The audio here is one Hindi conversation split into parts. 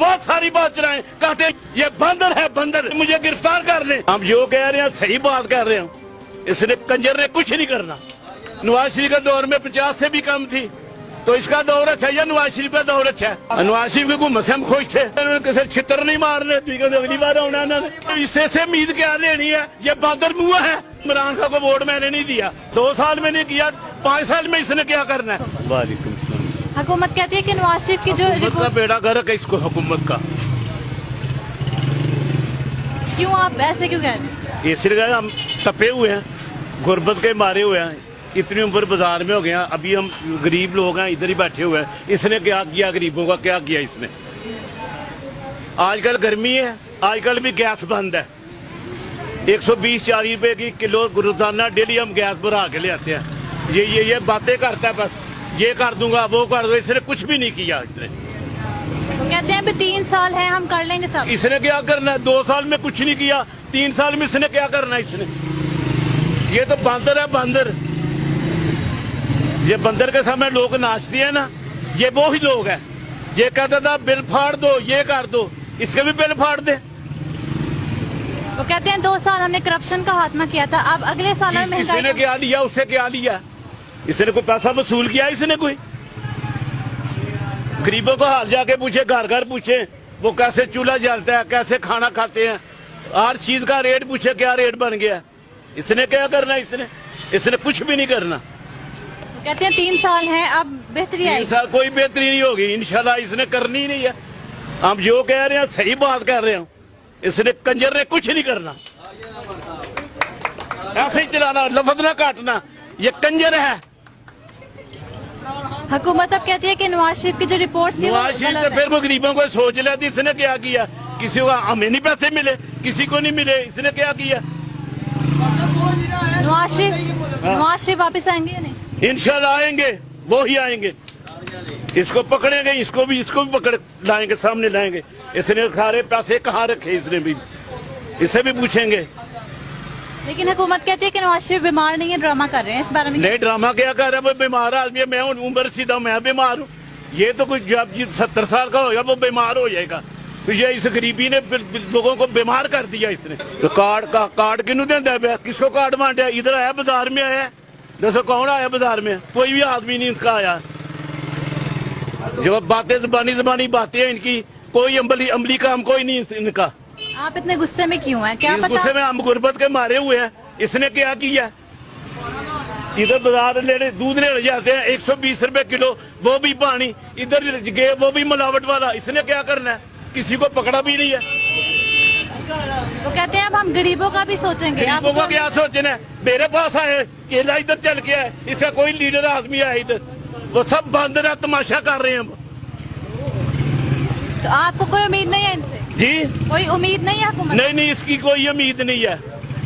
बहुत सारी बात चलाएं, कहते ये बंदर है बंदर, मुझे गिरफ्तार कर ले। हम जो कह रहे हैं सही बात कर रहे हैं। इसने कंजर ने कुछ नहीं करना। नवाज शरीफ के दौर में 50 से भी कम थी, तो इसका दौर अच्छा या नवाज शरीफ का दौर अच्छा है? नवाज शरीफ की हुकूमत से हम खुश थे, किसी छितर नहीं मारने। अगली बार होना इससे उम्मीद क्या लेनी है? ये बंदर मुआ है। इमरान खान को वोट मैंने नहीं दिया, 2 साल में नहीं किया, 5 साल में इसने क्या करना है? वालेकुम सलाम। हुकूमत कहती है कि नवाज शरीफ की जो का बेड़ा गर्क है इसको हुकूमत का। क्यों आप ऐसे क्यों कह रहे हैं? इसलिए हम तपे हुए हैं, गुर्बत के मारे हुए हैं, इतनी उम्र बाजार में हो गया, अभी हम गरीब लोग हैं, इधर ही बैठे हुए हैं। इसने क्या किया गरीबों का? क्या किया इसने? आजकल गर्मी है, आजकल भी गैस बंद है। 120-40 रुपए की किलो रोजाना डेली हम गैस भरा के ले आते हैं। ये बातें करता है, बस ये कर दूंगा वो कर दूंगा। इसने कुछ भी नहीं किया। इसने तो कहते हैं अभी 3 साल है, हम कर लेंगे सब। इसने क्या करना है? 2 साल में कुछ नहीं किया, 3 साल में इसने क्या करना है? इसने ये तो बंदर है बंदर। ये बंदर के सामने लोग नाचते हैं ना, ये वो ही लोग है। ये कहता था बिल फाड़ दो, ये कर दो, इसके भी बिल फाड़ दे। वो कहते हैं 2 साल हमने करप्शन का खात्मा किया था, अब अगले साल में महंगाई। इसने क्या लिया? उससे क्या लिया? इसने कोई पैसा वसूल किया? इसने कोई गरीबों को हाल जाके पूछे, घर घर पूछे वो कैसे चूल्हा जलता है, कैसे खाना खाते हैं, हर चीज का रेट पूछे, क्या रेट बन गया। इसने क्या करना? इसने कुछ भी नहीं करना। कहते हैं 3 साल हैं, अब बेहतरी आएगी। 3 साल कोई बेहतरी नहीं होगी इंशाल्लाह। इसने करनी ही नहीं है। हम जो कह रहे हैं सही बात कर रहे हैं। इसने कंजर ने कुछ नहीं करना। ऐसे ही चलाना, लफ्ज ना काटना, ये कंजर है। हुकूमत अब कहती है कि नवाज शरीफ की जो रिपोर्ट थी, नवाज शरीफ ने फिर वो गरीबों को सोच लिया थी। इसने क्या किया? किसी को हमें नहीं पैसे मिले, किसी को नहीं मिले। इसने क्या किया? नवाज शरीफ वापस आएंगे या नहीं? इंशाल्लाह आएंगे, वो ही आएंगे। इसको पकड़ेंगे, इसको भी पकड़ लाएंगे, सामने लाएंगे। इसने सारे पैसे कहाँ रखे? इसने भी, इससे भी पूछेंगे। लेकिन हुकूमत कहती है कि नवाज शरीफ बीमार नहीं है, ड्रामा कर रहे हैं। इस बारे में नहीं, ड्रामा क्या कर रहा है? वो बीमार आदमी है। मैं उम्र सीधा मैं बीमार हूँ। ये तो कुछ जब 70 साल का होगा वो बीमार हो जाएगा। तो ये इस गरीबी ने लोगों को बीमार कर दिया। इसने तो कार्ड किन्नू देता है? किसको कार्ड बांटा? इधर आया, बाजार में आया, दसो कौन आया बाजार में? कोई भी आदमी नहीं इसका आया। जब बातें जबानी बातें हैं इनकी, कोई अमली काम कोई नहीं इनका। आप इतने गुस्से में क्यों हैं? क्या इस पता? गुस्से में हम गुर्बत के मारे हुए हैं। इसने क्या किया? इधर बाजार दूध लेने जाते हैं 120 रुपए किलो, वो भी पानी। इधर गए वो भी मिलावट वाला। इसने क्या करना है? किसी को पकड़ा भी नहीं है। वो कहते हैं अब हम गरीबों का भी सोचेंगे। गरीबों का क्या सोचना है? मेरे पास आए, केला इधर चल के आए, इसका कोई लीडर आदमी है इधर, वो सब बंदर है, तमाशा कर रहे हैं। तो आपको कोई उम्मीद नहीं है इनसे? जी कोई उम्मीद नहीं है हुकूमत? नहीं, इसकी कोई उम्मीद नहीं है।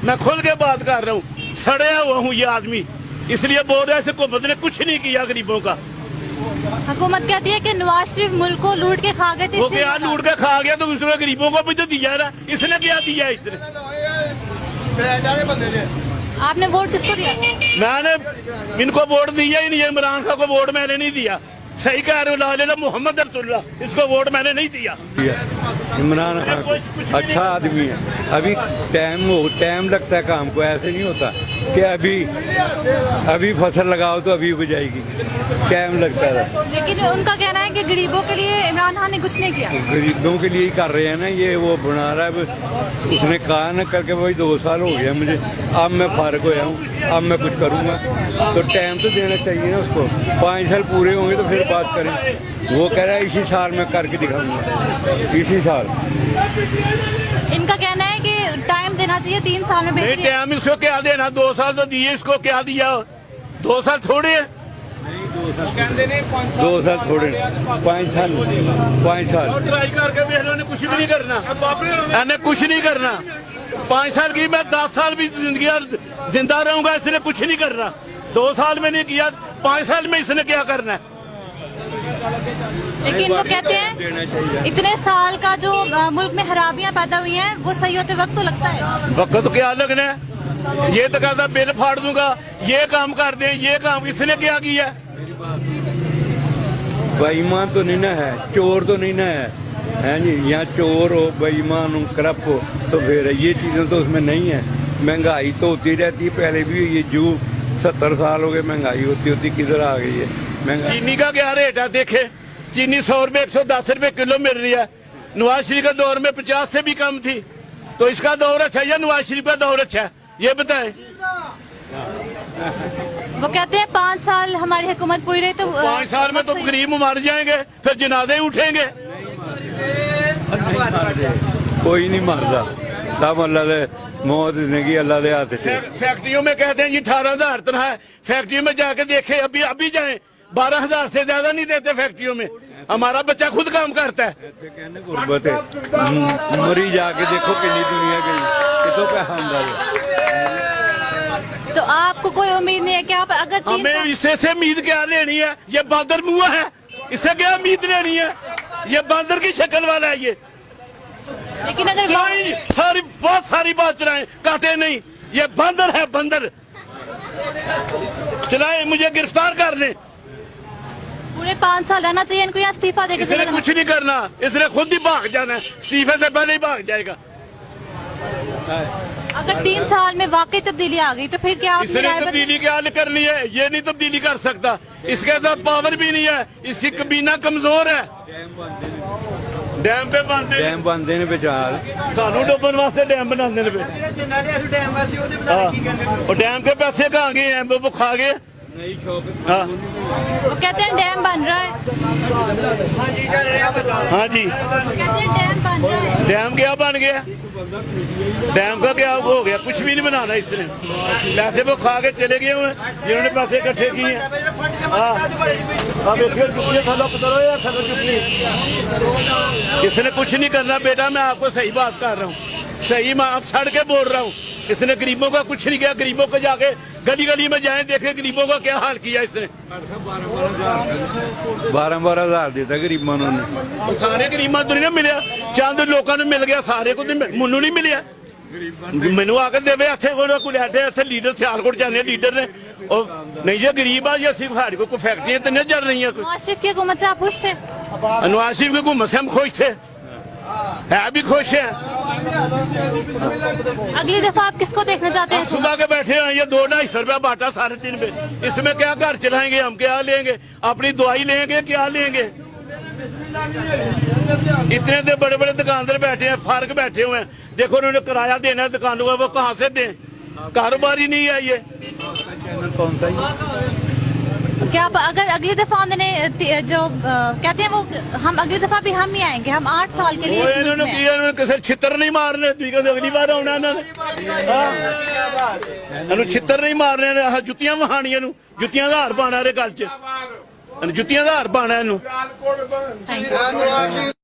मैं खुल के बात कर रहा हूँ। सड़या हुआ हूँ ये आदमी, इसलिए बोल रहा है हुकूमत ने कुछ नहीं किया गरीबों का। हुकूमत कहती है कि नवाज शरीफ मुल्क को लूट के खा गए थे। वो क्या लूट के खा गया? तो उसने गरीबों को भी तो दिया ना। इसने क्या दिया? इसने आपने वोट किसको दिया? मैंने इनको वोट दिया ही नहीं है। इमरान खान को वोट मैंने नहीं दिया। सही कह रहे हो, मोहम्मद रसूलुल्लाह, इसको वोट मैंने नहीं दिया। इमरान खान अच्छा आदमी है। अभी टाइम लगता है काम को, ऐसे नहीं होता कि अभी फसल लगाओ तो अभी उग जाएगी। टाइम लगता है। लेकिन उनका कहना है कि गरीबों के लिए इमरान खान ने कुछ नहीं किया। गरीबों के लिए ही कर रहे हैं ना, ये वो बना रहा है। उसने कहा ना करके वही 2 साल हो गया मुझे, अब मैं फारिग होया हूँ, अब मैं कुछ करूँगा। तो टाइम तो देना चाहिए ना उसको। 5 साल पूरे होंगे तो फिर बात करें। वो कह रहा है इसी साल मैं करके दिखाऊंगा, इसी साल। इनका कहना है कि टाइम देना चाहिए, 3 साल में नहीं, टाइम इसको क्या देना? 2 साल तो दिए, इसको क्या दिया? 2 साल थोड़े है। 2 साल थोड़े, 5 साल, 5 साल ट्राई करके भी इन्होंने कुछ भी नहीं करना। इन्हें कुछ नहीं करना। 5 साल की, मैं 10 साल भी जिंदगी जिंदा रहूंगा, इसने कुछ नहीं करना। 2 साल में नहीं किया, 5 साल में इसने क्या करना है? लेकिन वो कहते हैं इतने साल का जो मुल्क में खराबियां पैदा हुई हैं, वो सही होते वक्त तो लगता है। वक्त तो क्या लगना है? ये तो कहता बिल फाड़ दूंगा, ये काम कर दे, ये काम। इसने क्या किया? बेईमान तो नहीं ना है, चोर तो नहीं ना है, हैं जी, या चोर हो, बेईमान हो, करप्ट हो, तो फिर ये चीज़ें तो उसमें नहीं है। महंगाई तो होती रहती है, पहले भी ये जो 70 साल हो गए महंगाई होती होती किधर आ गई है महंगाई। चीनी का क्या रेट है देखे, चीनी 100 रुपए 110 रुपए किलो मिल रही है। नवाज शरीफ का दौर में 50 से भी कम थी। तो इसका दौर अच्छा है या नवाज शरीफ का दौर अच्छा है, ये बताएं। वो कहते हैं 5 साल हमारी हुकूमत पूरी रही तो 5 साल में तो गरीब मर जाएंगे, फिर जनाजे उठेंगे। कोई नहीं मरता, सब अल्लाह दे मौत जिंदगी अल्लाह दे हाथ से। फैक्ट्रियों में कहते हैं जी 18,000 तनख्वाह है, फैक्ट्रियों में जाके देखे, अभी जाएं 12,000 से ज्यादा नहीं देते फैक्ट्रियों में। हमारा बच्चा खुद काम करता है। गुर्बत है, मरी जाके देखो कितनी दुनिया गई, कितों पैसा आंदा है। तो आपको कोई उम्मीद नहीं है कि आप अगर 3 हमें साल इससे से उम्मीद क्या लेनी है, ये बांदर मुआ है, इससे क्या उम्मीद लेनी है, ये बांदर की शक्ल वाला है ये। लेकिन अगर चलाएं बहुत सारी बात चलाएं, कहते नहीं, ये बंदर है बंदर। चलाएं, मुझे गिरफ्तार कर ले। पूरे 5 साल रहना चाहिए इनको या इस्तीफा देकर इसने चले जाना? कुछ नहीं करना, इसने खुद ही भाग जाना है, इस्तीफे से पहले ही भाग जाएगा। अगर 3 साल में वाकई तब्दीली आ गई तो फिर क्या आप इसने तब्दीली क्या करनी है, ये नहीं तब्दीली कर सकता, इसके साथ पावर भी नहीं है, इसकी कबीना कमजोर है। डैम पे बनते डैम बनते ने विचार सानू डुबन वास्ते डैम बनाते ने पे। और डैम के पैसे कहाँ गए हैं, वो खा गए। हाँ वो कहते हैं डैम बन रहा है। हाँ जी, कहते हैं डैम बन रहा है। डैम क्या बन गया, डैम का क्या हो गया, कुछ भी नहीं बनाना इसने। पैसे वो खा के चले गए हुए जिन्होंने पैसे इकट्ठे किए हैं। हाँ देखिए जुतियाँ थलो करो या थलो जुतियाँ, इसने कुछ नहीं करना बेटा, मैं आपको सही बात कर रहा हूँ, सही मैं आप छड़ के बोल रहा हूँ। इसने गरीबों का कुछ नहीं किया, गरीबों को जाके गली गली में जाए देखे गरीबों का क्या हाल किया इसने। 12,000 देता गरीबां नूं। सारे गरीबां तो नहीं मिले, चंद लोगों ने मिल गया, सारे को मैनू नहीं मिले। मैनू आकर देवे इतने लीडर सियालकोट जाने लीडर ने, और नहीं जो गरीब आ, सिर्फ साड़ी को फैक्ट्रियां तो नहीं चल रही हैं। नवाज शरीफ की हुकूमत से आप खुश थे? नवाज शरीफ की हुकूमत से हम खुश थे, है भी खुश है। अगली दफा आप किसको देखना चाहते हैं? सुबह के बैठे हैं, ये 200-250 रुपया बांटा 3.5 पे, इसमें क्या घर चलाएंगे हम, क्या लेंगे, अपनी दवाई लेंगे, क्या लेंगे। इतने तो बड़े बड़े दुकानदार बैठे हैं, फार्क बैठे हुए हैं, देखो उन्होंने किराया देना है दुकानों का, वो कहाँ से दें, कारोबार ही नहीं है ये। कौन सा ही क्या अगर अगली दफा उन्होंने जो कहते हैं वो हम अगली दफा भी हम ही आएंगे, हम 8 साल के लिए इस मुल्क इन्होंने में हैं। किया, इन्होंने किसी छितर नहीं मारने, अगली बार आना इन्होंने छितर नहीं मारने, जुतियां वहानियां, जुतियां का हार पाना गल च, जुतियां का हार पाना इनू। Thank you.